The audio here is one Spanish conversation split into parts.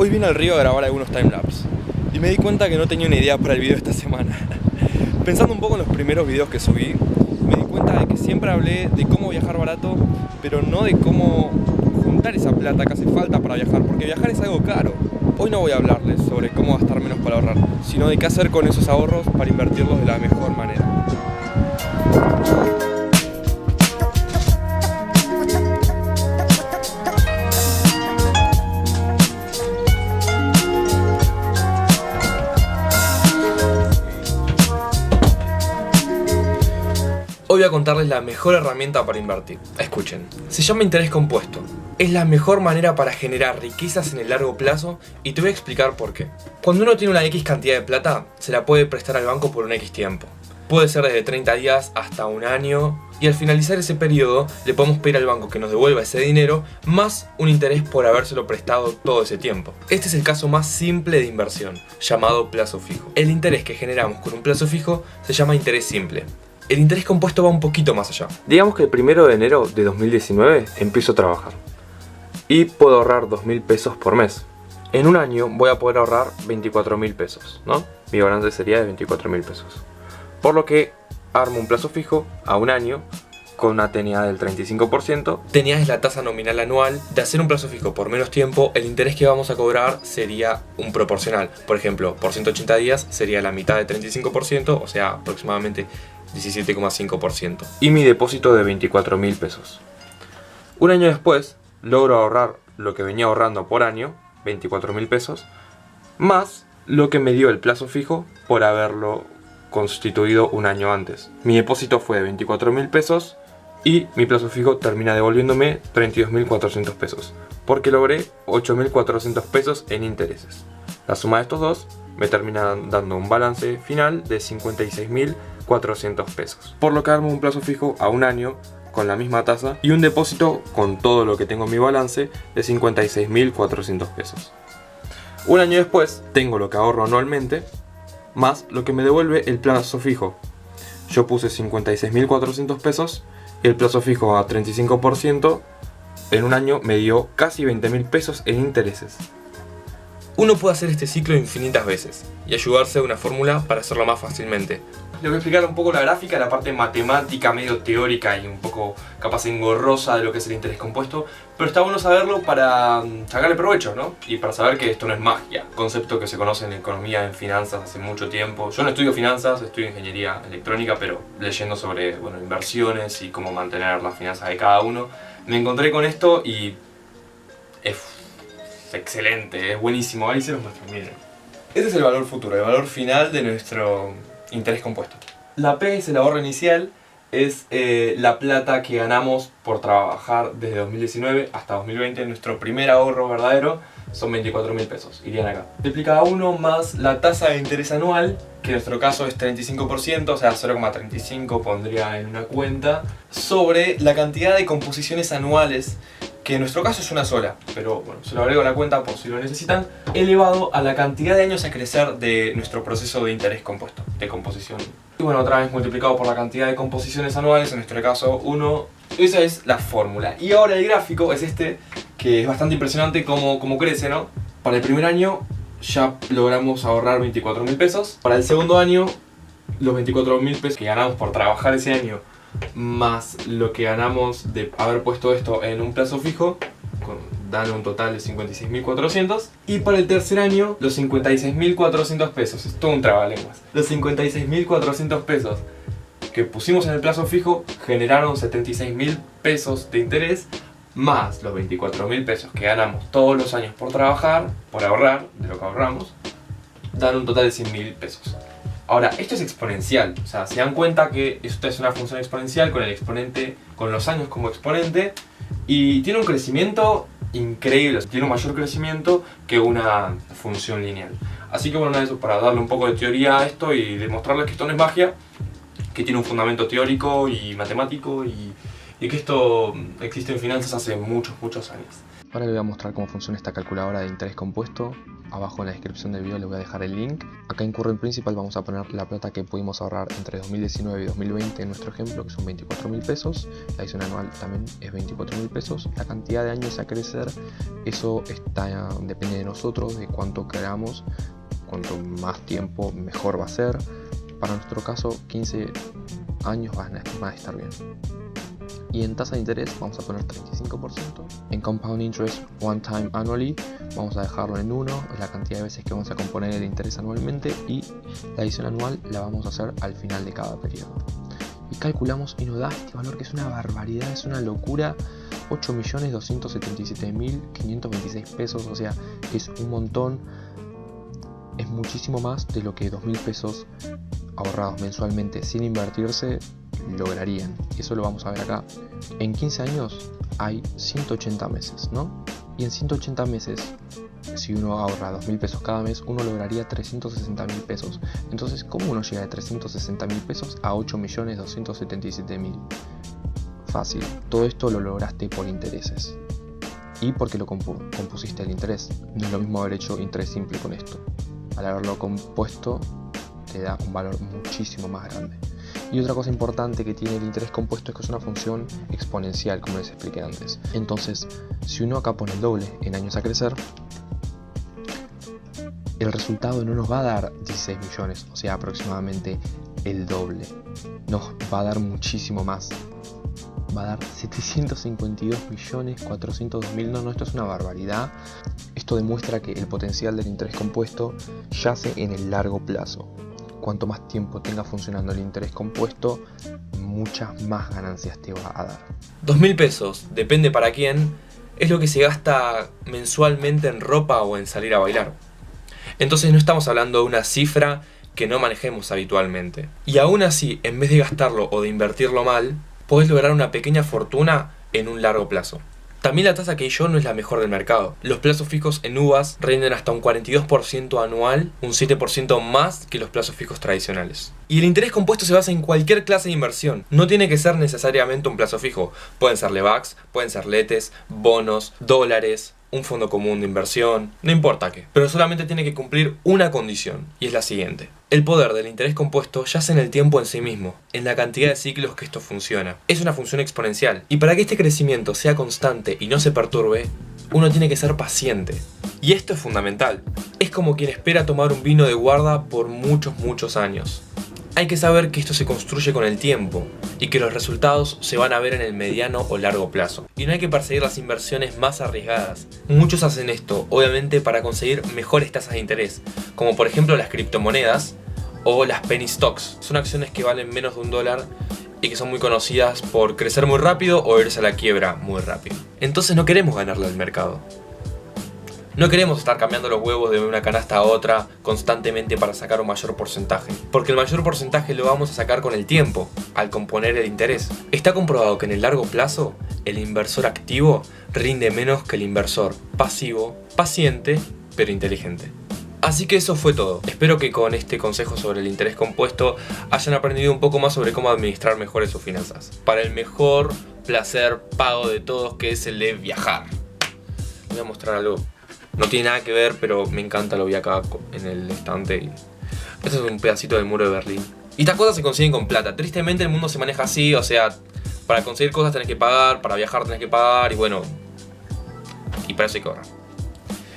Hoy vine al río a grabar algunos timelapse y me di cuenta que no tenía una idea para el video de esta semana. Pensando un poco en los primeros videos que subí, me di cuenta de que siempre hablé de cómo viajar barato, pero no de cómo juntar esa plata que hace falta para viajar, porque viajar es algo caro. Hoy no voy a hablarles sobre cómo gastar menos para ahorrar, sino de qué hacer con esos ahorros para invertirlos de la mejor manera. Hoy voy a contarles la mejor herramienta para invertir. Escuchen, se llama interés compuesto. Es la mejor manera para generar riquezas en el largo plazo y te voy a explicar por qué. Cuando uno tiene una X cantidad de plata, se la puede prestar al banco por un X tiempo. Puede ser desde 30 días hasta un año y al finalizar ese periodo le podemos pedir al banco que nos devuelva ese dinero más un interés por habérselo prestado todo ese tiempo. Este es el caso más simple de inversión, llamado plazo fijo. El interés que generamos con un plazo fijo se llama interés simple. El interés compuesto va un poquito más allá. Digamos que el 1 de enero de 2019 empiezo a trabajar y puedo ahorrar 2.000 pesos por mes. En un año voy a poder ahorrar 24.000 pesos, ¿no? Mi balance sería de 24.000 pesos. Por lo que armo un plazo fijo a un año con una TNA del 35%. TNA es la tasa nominal anual. De hacer un plazo fijo por menos tiempo, el interés que vamos a cobrar sería un proporcional. Por ejemplo, por 180 días sería la mitad de 35%, o sea, aproximadamente 17,5%. Y mi depósito de 24.000 pesos. Un año después, logro ahorrar lo que venía ahorrando por año, 24.000 pesos, más lo que me dio el plazo fijo por haberlo constituido un año antes. Mi depósito fue de 24.000 pesos y mi plazo fijo termina devolviéndome 32.400 pesos, porque logré 8.400 pesos en intereses. La suma de estos dos me termina dando un balance final de 56.400 pesos. Por lo que armo un plazo fijo a un año con la misma tasa y un depósito con todo lo que tengo en mi balance de 56.400 pesos. Un año después tengo lo que ahorro anualmente más lo que me devuelve el plazo fijo. Yo puse 56.400 pesos y el plazo fijo a 35% en un año me dio casi 20.000 pesos en intereses. Uno puede hacer este ciclo infinitas veces y ayudarse de una fórmula para hacerlo más fácilmente. Les voy a explicar un poco la gráfica, la parte matemática, medio teórica y un poco capaz engorrosa de lo que es el interés compuesto, pero está bueno saberlo para sacarle provecho, ¿no? Y para saber que esto no es magia, concepto que se conoce en economía, en finanzas hace mucho tiempo. Yo no estudio finanzas, estudio ingeniería electrónica, pero leyendo sobre inversiones y cómo mantener las finanzas de cada uno, me encontré con esto y es excelente, es buenísimo. Ahí se los muestro, miren. Este es el valor futuro, el valor final de nuestro interés compuesto. La P es el ahorro inicial, es la plata que ganamos por trabajar desde 2019 hasta 2020. Nuestro primer ahorro verdadero son 24.000 pesos, irían acá. Multiplica a 1 más la tasa de interés anual, que en nuestro caso es 35%, o sea 0,35 pondría en una cuenta, sobre la cantidad de composiciones anuales, que en nuestro caso es una sola, pero bueno, se lo agrego a la cuenta por si lo necesitan, elevado a la cantidad de años a crecer de nuestro proceso de interés compuesto, de composición. Y bueno, otra vez multiplicado por la cantidad de composiciones anuales, en nuestro caso 1, esa es la fórmula. Y ahora el gráfico es este, que es bastante impresionante cómo crece, ¿no? Para el primer año ya logramos ahorrar 24.000 pesos, para el segundo año los 24.000 pesos que ganamos por trabajar ese año más lo que ganamos de haber puesto esto en un plazo fijo, dan un total de 56.400. Y para el tercer año, los 56.400 pesos, es todo un trabalenguas. Los 56.400 pesos que pusimos en el plazo fijo generaron 76.000 pesos de interés, más los 24.000 pesos que ganamos todos los años por trabajar, por ahorrar, de lo que ahorramos, dan un total de 100.000 pesos. Ahora, esto es exponencial, o sea, se dan cuenta que esto es una función exponencial con el exponente, con los años como exponente, y tiene un crecimiento increíble, tiene un mayor crecimiento que una función lineal. Así que bueno, eso para darle un poco de teoría a esto y demostrarles que esto no es magia, que tiene un fundamento teórico y matemático y y que esto existe en finanzas hace muchos años. Ahora le voy a mostrar cómo funciona esta calculadora de interés compuesto. Abajo en la descripción del video le voy a dejar el link. Acá en Current Principal vamos a poner la plata que pudimos ahorrar entre 2019 y 2020 en nuestro ejemplo, que son 24.000 pesos. La adición anual también es 24.000 pesos. La cantidad de años a crecer, eso depende de nosotros, de cuánto queramos. Cuanto más tiempo, mejor va a ser. Para nuestro caso, 15 años van a estar bien. Y en tasa de interés vamos a poner 35%. En compound interest one time annually vamos a dejarlo en 1, es la cantidad de veces que vamos a componer el interés anualmente, y la adición anual la vamos a hacer al final de cada periodo. Y calculamos y nos da este valor que es una barbaridad, es una locura, 8.277.526 pesos, o sea, es un montón, es muchísimo más de lo que 2.000 pesos ahorrados mensualmente sin invertirse lograrían. Y eso lo vamos a ver acá. En 15 años hay 180 meses, ¿no? Y en 180 meses, si uno ahorra 2.000 pesos cada mes, uno lograría 360.000 pesos. Entonces, ¿cómo uno llega de 360.000 pesos a 8.277.000? Fácil. Todo esto lo lograste por intereses. Y porque lo compusiste el interés. No es lo mismo haber hecho interés simple con esto. Al haberlo compuesto, te da un valor muchísimo más grande. Y otra cosa importante que tiene el interés compuesto es que es una función exponencial, como les expliqué antes. Entonces, si uno acá pone el doble en años a crecer, el resultado no nos va a dar 16 millones, o sea, aproximadamente el doble. Nos va a dar muchísimo más. Va a dar 752.402.000. No, esto es una barbaridad. Esto demuestra que el potencial del interés compuesto yace en el largo plazo. Cuanto más tiempo tenga funcionando el interés compuesto, muchas más ganancias te va a dar. 2.000 pesos, depende para quién, es lo que se gasta mensualmente en ropa o en salir a bailar. Entonces no estamos hablando de una cifra que no manejemos habitualmente. Y aún así, en vez de gastarlo o de invertirlo mal, podés lograr una pequeña fortuna en un largo plazo. También la tasa que hay yo no es la mejor del mercado. Los plazos fijos en uvas rinden hasta un 42% anual, un 7% más que los plazos fijos tradicionales. Y el interés compuesto se basa en cualquier clase de inversión. No tiene que ser necesariamente un plazo fijo. Pueden ser LEVAQs, pueden ser letes, bonos, dólares, un fondo común de inversión, no importa qué. Pero solamente tiene que cumplir una condición, y es la siguiente. El poder del interés compuesto yace en el tiempo en sí mismo, en la cantidad de ciclos que esto funciona. Es una función exponencial, y para que este crecimiento sea constante y no se perturbe, uno tiene que ser paciente. Y esto es fundamental. Es como quien espera tomar un vino de guarda por muchos años. Hay que saber que esto se construye con el tiempo y que los resultados se van a ver en el mediano o largo plazo. Y no hay que perseguir las inversiones más arriesgadas. Muchos hacen esto, obviamente, para conseguir mejores tasas de interés, como por ejemplo las criptomonedas o las penny stocks. Son acciones que valen menos de $1 y que son muy conocidas por crecer muy rápido o irse a la quiebra muy rápido. Entonces no queremos ganarle al mercado. No queremos estar cambiando los huevos de una canasta a otra constantemente para sacar un mayor porcentaje, porque el mayor porcentaje lo vamos a sacar con el tiempo, al componer el interés. Está comprobado que en el largo plazo, el inversor activo rinde menos que el inversor pasivo, paciente, pero inteligente. Así que eso fue todo. Espero que con este consejo sobre el interés compuesto hayan aprendido un poco más sobre cómo administrar mejor sus finanzas, para el mejor placer pago de todos, que es el de viajar. Voy a mostrar algo. No tiene nada que ver, pero me encanta, lo vi acá en el estante. Esto es un pedacito del muro de Berlín. Y estas cosas se consiguen con plata. Tristemente el mundo se maneja así, o sea, para conseguir cosas tenés que pagar, para viajar tenés que pagar, y bueno, y para eso hay que ahorrar.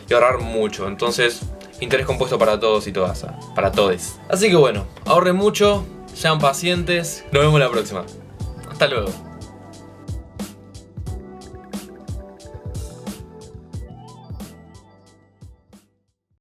Y ahorrar mucho, entonces, interés compuesto para todos y todas, para todes. Así que bueno, ahorren mucho, sean pacientes, nos vemos la próxima. Hasta luego.